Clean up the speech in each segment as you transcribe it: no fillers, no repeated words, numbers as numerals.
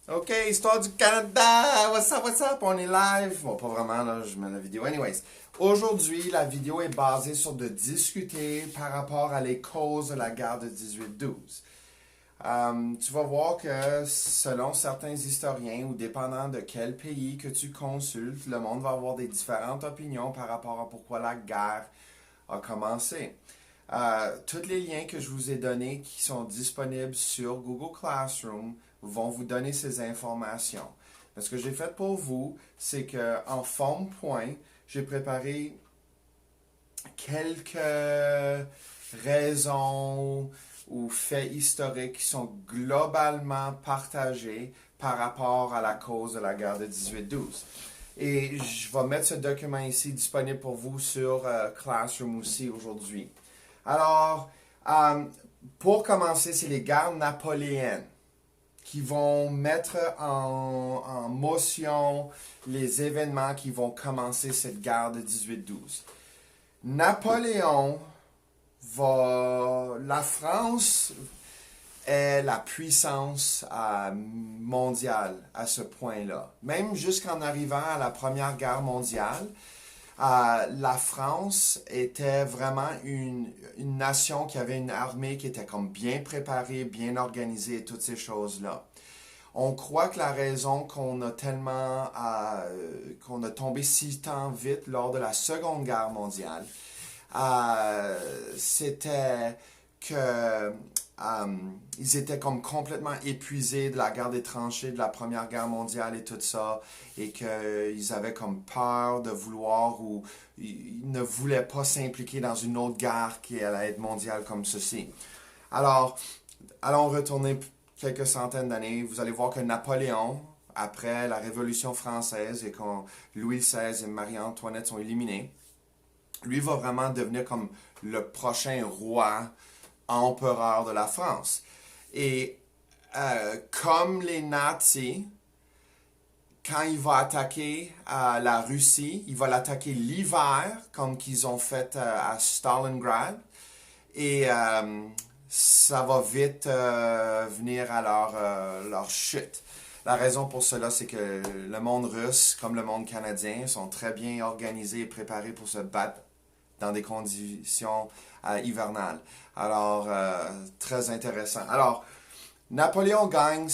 OK, Histoire du Canada! What's up? On est live. Bon, pas vraiment, là, je mets la vidéo. Anyways, aujourd'hui, la vidéo est basée sur de discuter par rapport à les causes de la guerre de 1812. Tu vas voir que selon certains historiens ou dépendant de quel pays que tu consultes, le monde va avoir des différentes opinions par rapport à pourquoi la guerre a commencé. Tous les liens que je vous ai donnés qui sont disponibles sur Google Classroom vont vous donner ces informations. Mais ce que j'ai fait pour vous, c'est qu'en forme point, j'ai préparé quelques raisons ou faits historiques qui sont globalement partagés par rapport à la cause de la guerre de 1812. Et je vais mettre ce document ici disponible pour vous sur Classroom aussi aujourd'hui. Alors, pour commencer, c'est les guerres napoléennes qui vont mettre en motion les événements qui vont commencer cette guerre de 1812. Napoléon va... La France est la puissance mondiale à ce point-là. Même jusqu'en arrivant à la Première Guerre mondiale, la France était vraiment une nation qui avait une armée qui était comme bien préparée, bien organisée et toutes ces choses-là. On croit que la raison qu'on a tellement, qu'on a tombé si tant vite lors de la Seconde Guerre mondiale, c'était que ils étaient comme complètement épuisés de la guerre des tranchées, de la Première Guerre mondiale et tout ça, et qu'ils avaient comme peur de vouloir ou ils ne voulaient pas s'impliquer dans une autre guerre qui allait être mondiale comme ceci. Alors, allons retourner quelques centaines d'années. Vous allez voir que Napoléon, après la Révolution française et quand Louis XVI et Marie-Antoinette sont éliminés, lui va vraiment devenir comme le prochain roi empereur de la France. Et comme les nazis, quand il va attaquer la Russie, il va l'attaquer l'hiver, comme qu'ils ont fait à Stalingrad. Et ça va vite venir à leur chute. La raison pour cela, c'est que le monde russe, comme le monde canadien, sont très bien organisés et préparés pour se battre dans des conditions hivernales. Alors, très intéressant. Alors, Napoléon gagne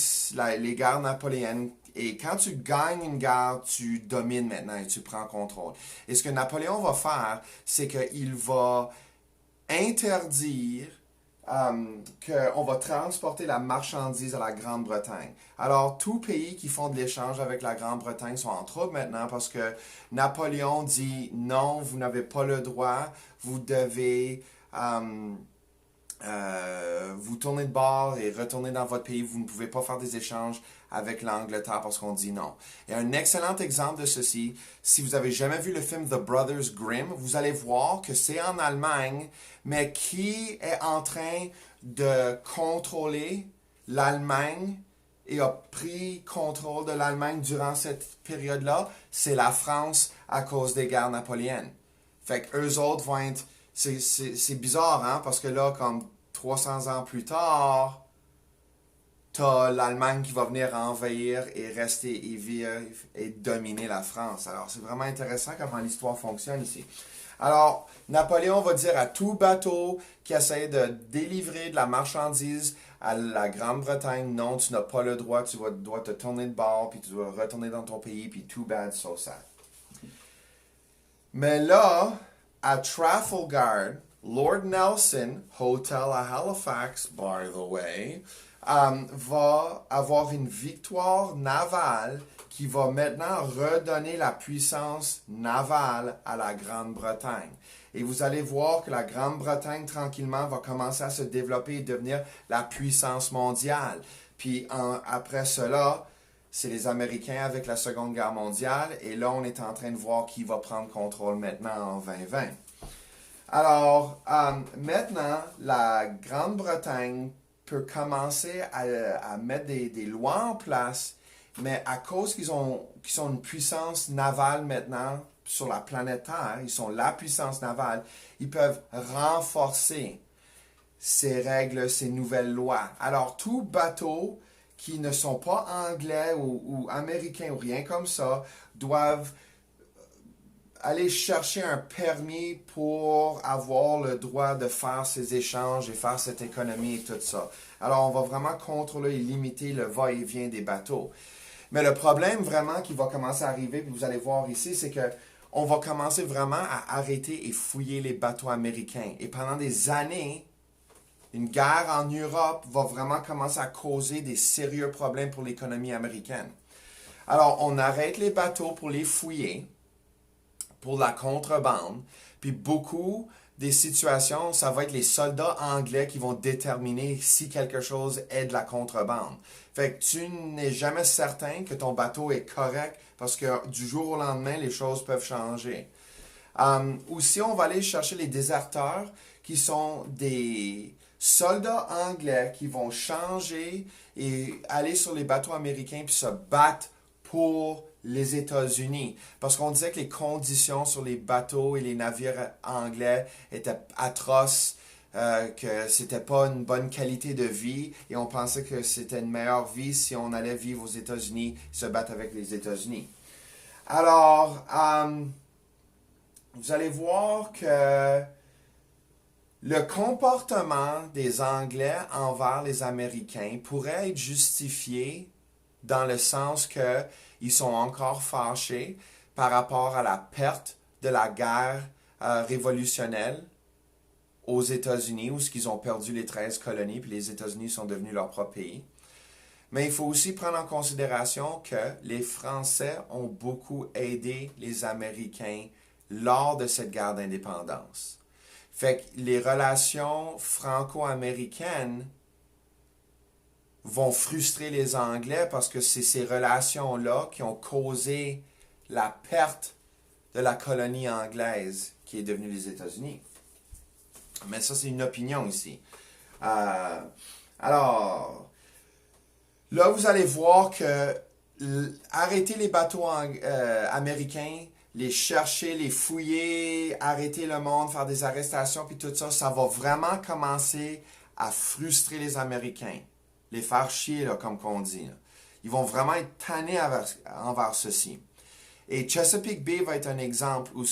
les guerres napoléennes. Et quand tu gagnes une guerre, tu domines maintenant et tu prends contrôle. Et ce que Napoléon va faire, c'est qu'il va interdire qu'on va transporter la marchandise à la Grande-Bretagne. Alors, tous pays qui font de l'échange avec la Grande-Bretagne sont en trouble maintenant parce que Napoléon dit non, vous n'avez pas le droit, vous devez vous tourner de bord et retourner dans votre pays. Vous ne pouvez pas faire des échanges avec l'Angleterre parce qu'on dit non. Et un excellent exemple de ceci, si vous avez jamais vu le film The Brothers Grimm, vous allez voir que c'est en Allemagne, mais qui est en train de contrôler l'Allemagne et a pris contrôle de l'Allemagne durant cette période-là, c'est la France à cause des guerres napoléennes. Fait qu'eux autres vont être... C'est bizarre, hein? Parce que là, comme 300 ans plus tard, t'as l'Allemagne qui va venir envahir et rester et dominer la France. Alors, c'est vraiment intéressant comment l'histoire fonctionne ici. Alors, Napoléon va dire à tout bateau qui essaie de délivrer de la marchandise à la Grande-Bretagne, non, tu n'as pas le droit, dois te tourner de bord, puis tu dois retourner dans ton pays, puis too bad, so sad. Mais là, à Trafalgar, Lord Nelson, Hotel à Halifax, by the way, va avoir une victoire navale qui va maintenant redonner la puissance navale à la Grande-Bretagne. Et vous allez voir que la Grande-Bretagne, tranquillement, va commencer à se développer et devenir la puissance mondiale. Puis après cela, c'est les Américains avec la Seconde Guerre mondiale. Et là, on est en train de voir qui va prendre contrôle maintenant en 2020. Alors, maintenant, la Grande-Bretagne peut commencer à mettre des lois en place, mais à cause qu'ils sont une puissance navale maintenant sur la planète Terre, ils sont la puissance navale, ils peuvent renforcer ces règles, ces nouvelles lois. Alors, tout bateau qui ne sont pas anglais ou américains ou rien comme ça doivent aller chercher un permis pour avoir le droit de faire ces échanges et faire cette économie et tout ça. Alors, on va vraiment contrôler et limiter le va-et-vient des bateaux. Mais le problème vraiment qui va commencer à arriver, puis vous allez voir ici, c'est que on va commencer vraiment à arrêter et fouiller les bateaux américains. Et pendant des années, une guerre en Europe va vraiment commencer à causer des sérieux problèmes pour l'économie américaine. Alors, on arrête les bateaux pour les fouiller, pour la contrebande. Puis beaucoup des situations, ça va être les soldats anglais qui vont déterminer si quelque chose est de la contrebande. Fait que tu n'es jamais certain que ton bateau est correct parce que du jour au lendemain, les choses peuvent changer. Aussi, on va aller chercher les déserteurs qui sont des soldats anglais qui vont changer et aller sur les bateaux américains puis se battre pour les États-Unis. Parce qu'on disait que les conditions sur les bateaux et les navires anglais étaient atroces, que c'était pas une bonne qualité de vie et on pensait que c'était une meilleure vie si on allait vivre aux États-Unis, se battre avec les États-Unis. Alors, vous allez voir que le comportement des Anglais envers les Américains pourrait être justifié dans le sens qu'ils sont encore fâchés par rapport à la perte de la guerre révolutionnaire aux États-Unis, où ils ont perdu les 13 colonies, puis les États-Unis sont devenus leur propre pays. Mais il faut aussi prendre en considération que les Français ont beaucoup aidé les Américains lors de cette guerre d'indépendance. Fait que les relations franco-américaines vont frustrer les Anglais parce que c'est ces relations-là qui ont causé la perte de la colonie anglaise qui est devenue les États-Unis. Mais ça, c'est une opinion ici. Alors, là, vous allez voir que arrêter les bateaux américains, les chercher, les fouiller, arrêter le monde, faire des arrestations, puis tout ça, ça va vraiment commencer à frustrer les Américains. Les faire chier, là, comme on dit. Là. Ils vont vraiment être tannés envers ceci. Et Chesapeake Bay va être un exemple où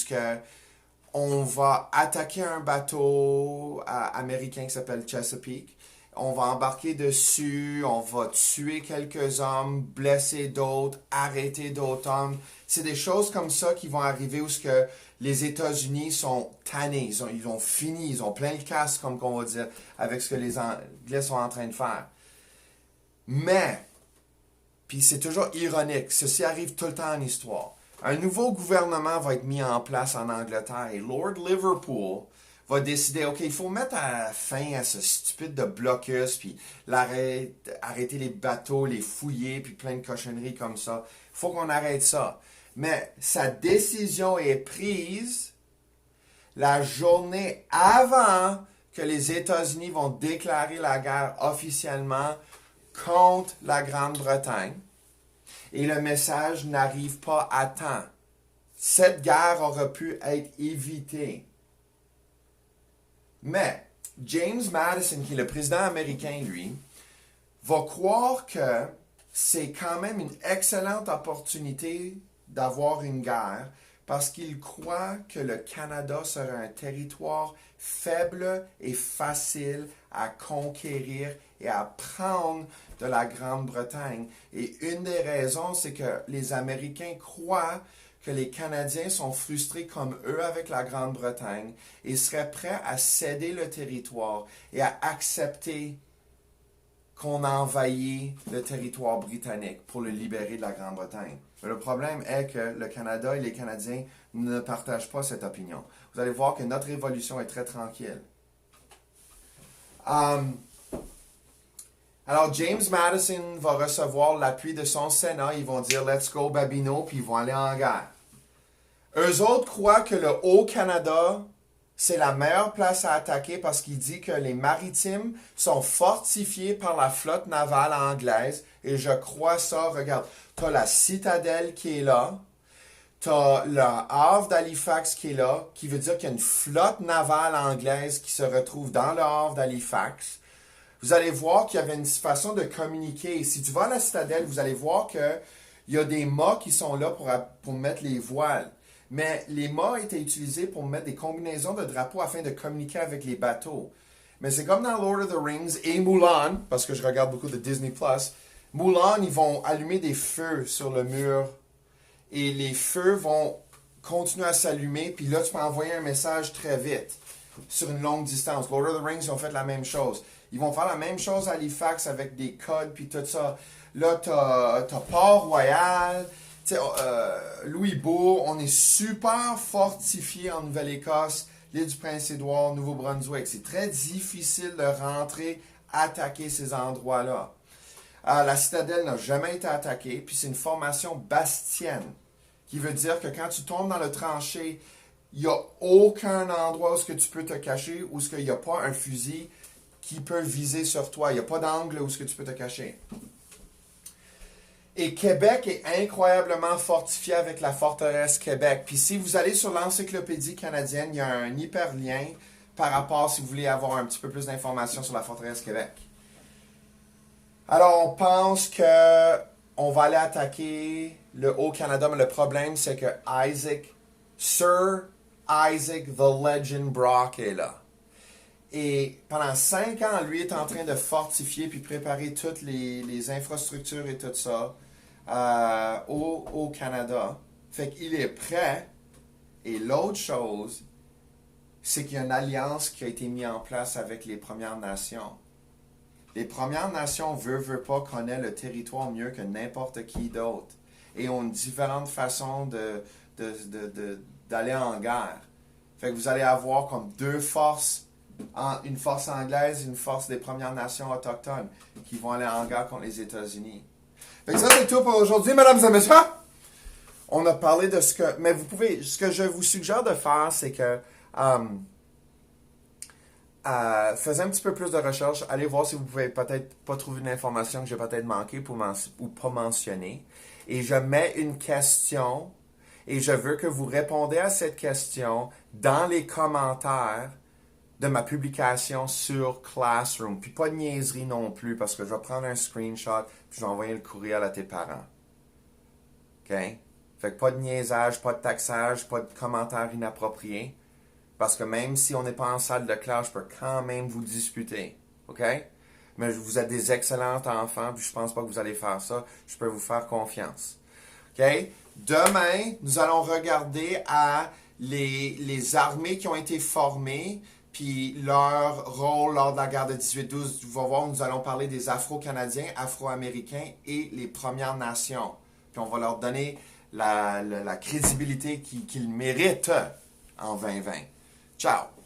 on va attaquer un bateau américain qui s'appelle Chesapeake. On va embarquer dessus, on va tuer quelques hommes, blesser d'autres, arrêter d'autres hommes. C'est des choses comme ça qui vont arriver où les États-Unis sont tannés, ils ont fini, ils ont plein le casque, comme on va dire, avec ce que les Anglais sont en train de faire. Mais, puis c'est toujours ironique, ceci arrive tout le temps en histoire. Un nouveau gouvernement va être mis en place en Angleterre et Lord Liverpool va décider, OK, il faut mettre fin à ce stupide de blocus, puis arrêter les bateaux, les fouiller, puis plein de cochonneries comme ça. Il faut qu'on arrête ça. Mais sa décision est prise la journée avant que les États-Unis vont déclarer la guerre officiellement contre la Grande-Bretagne. Et le message n'arrive pas à temps. Cette guerre aurait pu être évitée. Mais James Madison, qui est le président américain, lui, va croire que c'est quand même une excellente opportunité d'avoir une guerre parce qu'il croit que le Canada sera un territoire faible et facile à conquérir et à prendre de la Grande-Bretagne. Et une des raisons, c'est que les Américains croient que les Canadiens sont frustrés comme eux avec la Grande-Bretagne et seraient prêts à céder le territoire et à accepter qu'on a envahi le territoire britannique pour le libérer de la Grande-Bretagne. Mais le problème est que le Canada et les Canadiens ne partagent pas cette opinion. Vous allez voir que notre révolution est très tranquille. Alors, James Madison va recevoir l'appui de son Sénat. Ils vont dire « Let's go, Babino », puis ils vont aller en guerre. Eux autres croient que le Haut-Canada, c'est la meilleure place à attaquer parce qu'il dit que les maritimes sont fortifiés par la flotte navale anglaise. Et je crois ça. Regarde, tu as la citadelle qui est là. Tu as le havre d'Halifax qui est là, qui veut dire qu'il y a une flotte navale anglaise qui se retrouve dans le havre d'Halifax. vous allez voir qu'il y avait une façon de communiquer. Si tu vas à la citadelle, vous allez voir qu'il y a des mâts qui sont là pour mettre les voiles. Mais les mâts étaient utilisés pour mettre des combinaisons de drapeaux afin de communiquer avec les bateaux. Mais c'est comme dans Lord of the Rings et Mulan, parce que je regarde beaucoup de Disney+. Mulan, ils vont allumer des feux sur le mur et les feux vont continuer à s'allumer, puis là, tu peux envoyer un message très vite sur une longue distance. Lord of the Rings, ils ont fait la même chose. Ils vont faire la même chose à Halifax avec des codes, puis tout ça. Là, t'as Port-Royal, Louisbourg. On est super fortifié en Nouvelle-Écosse, l'île du Prince-Édouard, Nouveau-Brunswick. C'est très difficile de rentrer, attaquer ces endroits-là. La citadelle n'a jamais été attaquée, puis c'est une formation bastienne, qui veut dire que quand tu tombes dans le tranché, il n'y a aucun endroit où ce que tu peux te cacher, où ce qu'il n'y a pas un fusil qui peut viser sur toi. Il n'y a pas d'angle où ce que tu peux te cacher. Et Québec est incroyablement fortifié avec la forteresse Québec. Puis si vous allez sur l'encyclopédie canadienne, il y a un hyperlien par rapport si vous voulez avoir un petit peu plus d'informations sur la forteresse Québec. Alors, on pense qu'on va aller attaquer le Haut-Canada, mais le problème, c'est que Sir Isaac the Legend Brock est là. Et pendant 5 ans, lui est en train de fortifier puis préparer toutes les infrastructures et tout ça au Canada. Fait qu'il est prêt. Et l'autre chose, c'est qu'il y a une alliance qui a été mise en place avec les Premières Nations. Les Premières Nations, veut pas, connaissent le territoire mieux que n'importe qui d'autre. Et ont différentes façons d'aller en guerre. Fait que vous allez avoir comme deux forces, une force anglaise et une force des Premières Nations autochtones qui vont aller en guerre contre les États-Unis. Fait que ça, c'est tout pour aujourd'hui, mesdames et messieurs. On a parlé de ce que... Mais ce que je vous suggère de faire, c'est que... faisez un petit peu plus de recherche. Allez voir si vous pouvez peut-être pas trouver une information que j'ai peut-être manquée ou pas mentionnée. Et je mets une question et je veux que vous répondez à cette question dans les commentaires de ma publication sur Classroom. Puis pas de niaiserie non plus parce que je vais prendre un screenshot puis je vais envoyer le courriel à tes parents. OK? Fait que pas de niaisage, pas de taxage, pas de commentaires inappropriés. Parce que même si on n'est pas en salle de classe, je peux quand même vous disputer. OK? Mais vous êtes des excellents enfants, puis je pense pas que vous allez faire ça. Je peux vous faire confiance. OK? Demain, nous allons regarder à les armées qui ont été formées, puis leur rôle lors de la guerre de 1812. Vous allez voir, nous allons parler des Afro-Canadiens, Afro-Américains et les Premières Nations. Puis on va leur donner la crédibilité qu'ils méritent en 2020. Ciao!